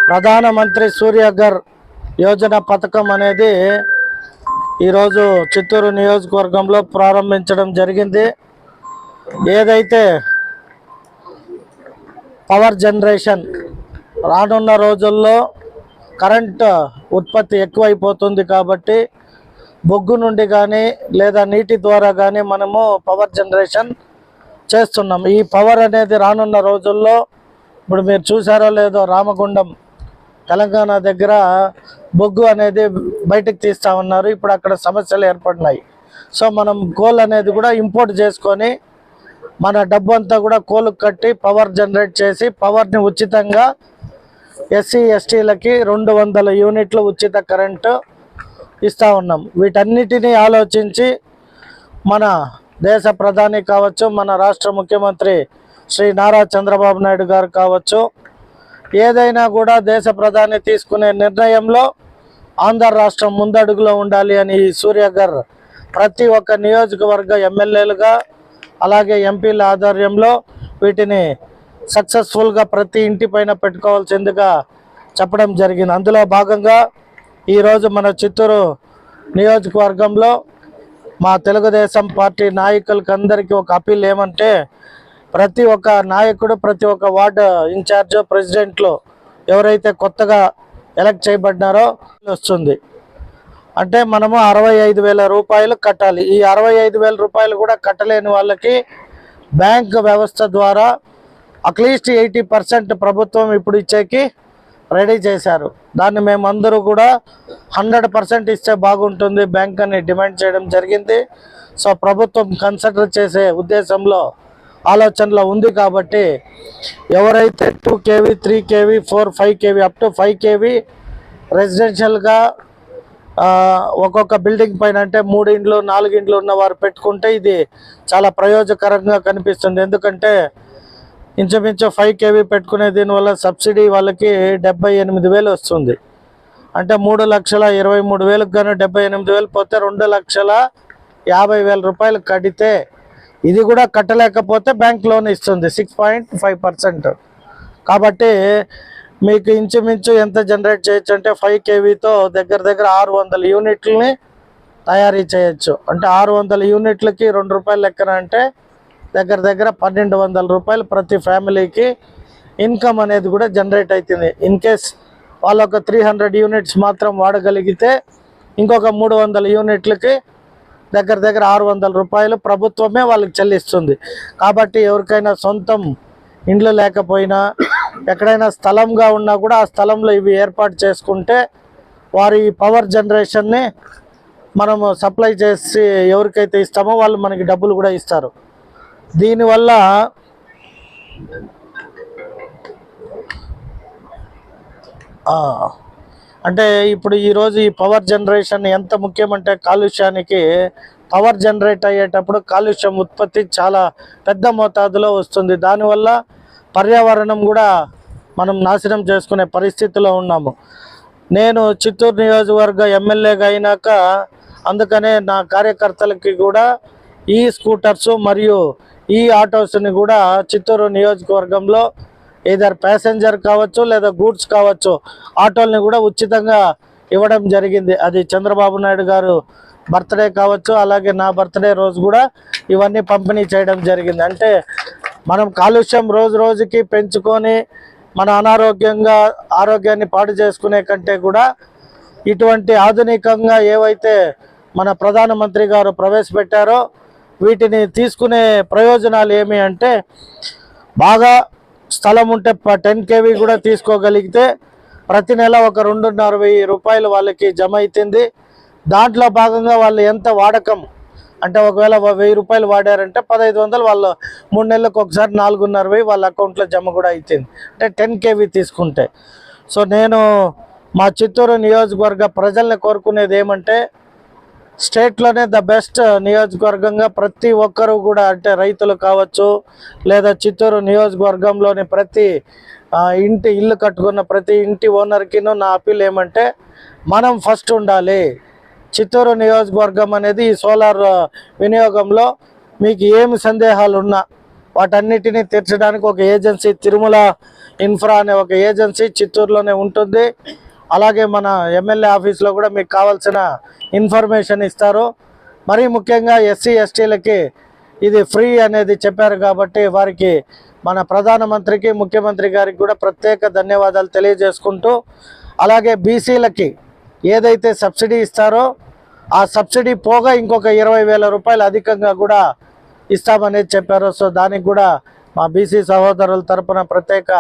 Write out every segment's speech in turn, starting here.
ప్రధానమంత్రి సూర్యఘర్ యోజన పథకం అనేది ఈరోజు చిత్తూరు నియోజకవర్గంలో ప్రారంభించడం జరిగింది. ఏదైతే పవర్ జనరేషన్ రానున్న రోజుల్లో కరెంట్ ఉత్పత్తి ఎక్కువైపోతుంది కాబట్టి బొగ్గు నుండి కానీ లేదా నీటి ద్వారా కానీ మనము పవర్ జనరేషన్ చేస్తున్నాం. ఈ పవర్ అనేది రానున్న రోజుల్లో ఇప్పుడు మీరు చూసారో లేదో, రామగుండం తెలంగాణ దగ్గర బొగ్గు అనేది బయటకు తీస్తూ ఉన్నారు. ఇప్పుడు అక్కడ సమస్యలు ఏర్పడినాయి. సో మనం కోల్ అనేది కూడా ఇంపోర్ట్ చేసుకొని మన డబ్బు అంతా కూడా కోలుకు కట్టి పవర్ జనరేట్ చేసి పవర్ని ఉచితంగా ఎస్సీ ఎస్టీలకి 200 యూనిట్లు ఉచిత కరెంటు ఇస్తూ ఉన్నాం. వీటన్నిటినీ ఆలోచించి మన దేశ ప్రధాని కావచ్చు, మన రాష్ట్ర ముఖ్యమంత్రి శ్రీ నారా చంద్రబాబు నాయుడు గారు కావచ్చు, ఏదైనా కూడా దేశ ప్రధాని తీసుకునే నిర్ణయంలో ఆంధ్ర రాష్ట్రం ముందడుగులో ఉండాలి అని సూర్యఘర్ ప్రతి ఒక్క నియోజకవర్గ ఎమ్మెల్యేలుగా అలాగే ఎంపీల ఆధ్వర్యంలో వీటిని సక్సెస్ఫుల్గా ప్రతి ఇంటి పైన పెట్టుకోవాల్సిందిగా చెప్పడం జరిగింది. అందులో భాగంగా ఈరోజు మన చిత్తూరు నియోజకవర్గంలో మా తెలుగుదేశం పార్టీ నాయకులకి అందరికీ ఒక అప్పీల్ ఏమంటే, ప్రతి ఒక్క నాయకుడు, ప్రతి ఒక్క వార్డు ఇన్ఛార్జ్, ప్రెసిడెంట్లు ఎవరైతే కొత్తగా ఎలక్ట్ చేయబడినారో వస్తుంది అంటే మనము 65,000 రూపాయలు కట్టాలి. ఈ 65,000 రూపాయలు కూడా కట్టలేని వాళ్ళకి బ్యాంక్ వ్యవస్థ ద్వారా అట్లీస్ట్ 80% ప్రభుత్వం ఇప్పుడు ఇచ్చేకి రెడీ చేశారు. దాన్ని మేమందరూ కూడా 100% ఇస్తే బాగుంటుంది బ్యాంక్ అని డిమాండ్ చేయడం జరిగింది. సో ప్రభుత్వం కన్సిడర్ చేసే ఉద్దేశంలో ఆలోచనలో ఉంది కాబట్టి ఎవరైతే 2 kV 3 kV 4 5 kV up to 5 kV రెసిడెన్షియల్గా ఒక్కొక్క బిల్డింగ్ పైన అంటే 3 ఇండ్లు 4 ఇండ్లు ఉన్నవారు పెట్టుకుంటే ఇది చాలా ప్రయోజకరంగా కనిపిస్తుంది. ఎందుకంటే ఇంచుమించు 5 kV పెట్టుకునే దీనివల్ల సబ్సిడీ వాళ్ళకి 78,000 వస్తుంది. అంటే 3,23,000 కానీ 78,000 పోతే 2,50,000 రూపాయలు కడితే, ఇది కూడా కట్టలేకపోతే బ్యాంక్ లోన్ ఇస్తుంది 6.5%. కాబట్టి మీకు ఇంచుమించు ఎంత జనరేట్ చేయొచ్చు అంటే 5 kVతో దగ్గర 600 యూనిట్లని తయారీ చేయొచ్చు. అంటే 600 యూనిట్లకి 2 రూపాయలు లెక్కన అంటే దగ్గర 1,200 రూపాయలు ప్రతి ఫ్యామిలీకి ఇన్కమ్ అనేది కూడా జనరేట్ అవుతుంది. ఇన్ కేస్ వాళ్ళు ఒక 300 యూనిట్స్ మాత్రం వాడగలిగితే ఇంకొక 300 యూనిట్లకి దగ్గర 600 రూపాయలు ప్రభుత్వమే వాళ్ళకి చెల్లిస్తుంది. కాబట్టి ఎవరికైనా సొంతం ఇండ్లు లేకపోయినా ఎక్కడైనా స్థలంగా ఉన్నా కూడా ఆ స్థలంలో ఇవి ఏర్పాటు చేసుకుంటే వారి పవర్ జనరేషన్ని మనము సప్లై చేసి ఎవరికైతే ఇస్తామో వాళ్ళు మనకి డబ్బులు కూడా ఇస్తారు. దీనివల్ల అంటే ఇప్పుడు ఈరోజు ఈ పవర్ జనరేషన్ ఎంత ముఖ్యమంటే, కాలుష్యానికి పవర్ జనరేట్ అయ్యేటప్పుడు కాలుష్యం ఉత్పత్తి చాలా పెద్ద మోతాదులో వస్తుంది. దానివల్ల పర్యావరణం కూడా మనం నాశనం చేసుకునే పరిస్థితిలో ఉన్నాము. నేను చిత్తూరు నియోజకవర్గ ఎమ్మెల్యేగా అయినాక అందుకనే నా కార్యకర్తలకి కూడా ఈ స్కూటర్స్ మరియు ఈ ఆటోస్ని కూడా చిత్తూరు నియోజకవర్గంలో ఏదర్ ప్యాసింజర్ కావచ్చు లేదా గూడ్స్ కావచ్చు ఆటోల్ని కూడా ఉచితంగా ఇవ్వడం జరిగింది. అది చంద్రబాబు నాయుడు గారు బర్త్డే కావచ్చు, అలాగే నా బర్త్డే రోజు కూడా ఇవన్నీ పంపిణీ చేయడం జరిగింది. అంటే మనం కాలుష్యం రోజు రోజుకి పెంచుకొని మన ఆరోగ్యాన్ని పాడు చేసుకునే కంటే కూడా ఇటువంటి ఆధునికంగా ఏవైతే మన ప్రధానమంత్రి గారు ప్రవేశపెట్టారో వీటిని తీసుకునే ప్రయోజనాలు ఏమి అంటే, బాగా స్థలం ఉంటే 10 kV కూడా తీసుకోగలిగితే ప్రతి నెల ఒక 2,50,000 రూపాయలు వాళ్ళకి జమ అవుతుంది. దాంట్లో భాగంగా వాళ్ళు ఎంత వాడకం అంటే ఒకవేళ 1,000 రూపాయలు వాడారంటే 1,500 వాళ్ళు 3 నెలలకు ఒకసారి 4,50,000 వాళ్ళ అకౌంట్లో జమ కూడా అవుతుంది. అంటే 10 kV తీసుకుంటే. సో నేను మా చిత్తూరు నియోజకవర్గ ప్రజల్ని కోరుకునేది ఏమంటే, స్టేట్లోనే ద బెస్ట్ నియోజకవర్గంగా ప్రతి ఒక్కరూ కూడా, అంటే రైతులు కావచ్చు లేదా చిత్తూరు నియోజకవర్గంలోని ప్రతి ఇల్లు కట్టుకున్న ప్రతి ఇంటి ఓనర్కిను నా అప్పీల్ ఏమంటే, మనం ఫస్ట్ ఉండాలి. చిత్తూరు నియోజకవర్గం అనేది ఈ సోలార్ వినియోగంలో మీకు ఏమి సందేహాలు ఉన్నా వాటన్నిటిని తీర్చడానికి ఒక ఏజెన్సీ తిరుమల ఇన్ఫ్రా అనే ఒక ఏజెన్సీ చిత్తూరులోనే ఉంటుంది. అలాగే మన ఎమ్మెల్యే ఆఫీస్లో కూడా మీకు కావాల్సిన ఇన్ఫర్మేషన్ ఇస్తారు. మరీ ముఖ్యంగా ఎస్సీ ఎస్టీలకి ఇది ఫ్రీ అనేది చెప్పారు కాబట్టి వారికి మన ప్రధానమంత్రికి ముఖ్యమంత్రి గారికి కూడా ప్రత్యేక ధన్యవాదాలు తెలియజేసుకుంటూ, అలాగే బీసీలకి ఏదైతే సబ్సిడీ ఇస్తారో ఆ సబ్సిడీ పోగా ఇంకొక 20,000 రూపాయలు అధికంగా కూడా ఇస్తామనేది చెప్పారు. సో దానికి కూడా మా బీసీ సహోదరుల తరపున ప్రత్యేక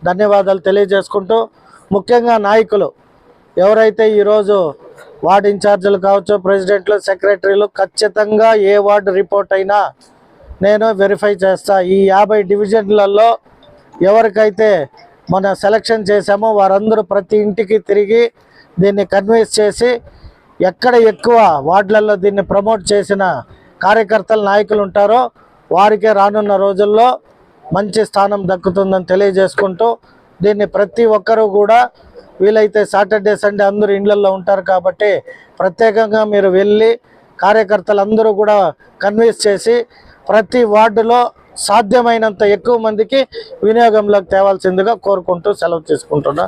ధన్యవాదాలు తెలియజేసుకుంటూ, ముఖ్యంగా నాయకులు ఎవరైతే ఈరోజు వార్డు ఇన్ఛార్జీలు కావచ్చు, ప్రెసిడెంట్లు, సెక్రటరీలు, ఖచ్చితంగా ఏ వార్డు రిపోర్ట్ అయినా నేను వెరిఫై చేస్తా. ఈ 50 డివిజన్లలో ఎవరికైతే మన సెలక్షన్ చేశామో వారందరూ ప్రతి ఇంటికి తిరిగి దీన్ని కన్విన్స్ చేసి ఎక్కడ ఎక్కువ వార్డులలో దీన్ని ప్రమోట్ చేసిన కార్యకర్తలు నాయకులు ఉంటారో వారికే రానున్న రోజుల్లో మంచి స్థానం దక్కుతుందని తెలియజేసుకుంటూ, దీన్ని ప్రతి ఒక్కరూ కూడా వీలైతే సాటర్డే సండే అందరూ ఇళ్లలో ఉంటారు కాబట్టి ప్రత్యేకంగా మీరు వెళ్ళి కార్యకర్తలందరూ కూడా కన్విన్స్ చేసి ప్రతి వార్డులో సాధ్యమైనంత ఎక్కువ మందికి వినియోగంలోకి తేవాల్సిందిగా కోరుకుంటూ సెలవు తీసుకుంటున్నా.